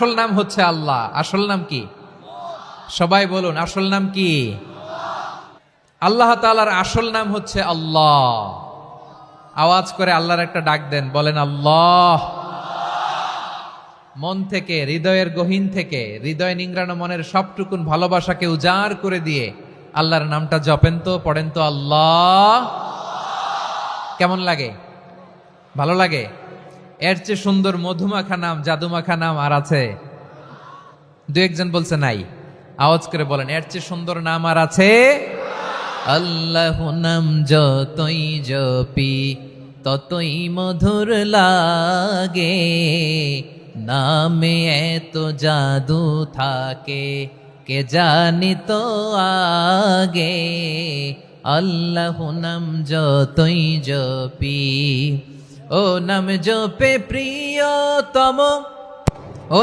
আসল নাম হচ্ছে আল্লাহ। আসল নাম কি? সবাই বলুন, আসল নাম কি? আল্লাহ তাআলার আসল নাম হচ্ছে আল্লাহ। আওয়াজ করে আল্লাহর একটা ডাক দেন, বলেন আল্লাহ। মন থেকে, হৃদয়ের গহীন থেকে, হৃদয় নিংড়ানো মনের সবটুকুন ভালোবাসাকে উজাড় করে দিয়ে আল্লাহর নামটা জপেন তো, পড়েন তো আল্লাহ। কেমন লাগে? ভালো লাগে? এর চেয়ে সুন্দর মধুমাখা নাম, জাদুমাখা নাম আর আছে? দু একজন বলছে নাই। আওয়াজ করে বলেন, এর চেয়ে সুন্দর নাম আর আছে? আল্লাহ নাম যতই জপি ততই মধুর লাগে, নামে এত জাদু থাকে কে জানি তো আগে। আল্লাহ নাম যতই জপি, ও নাম জপে প্রিয়তম, ও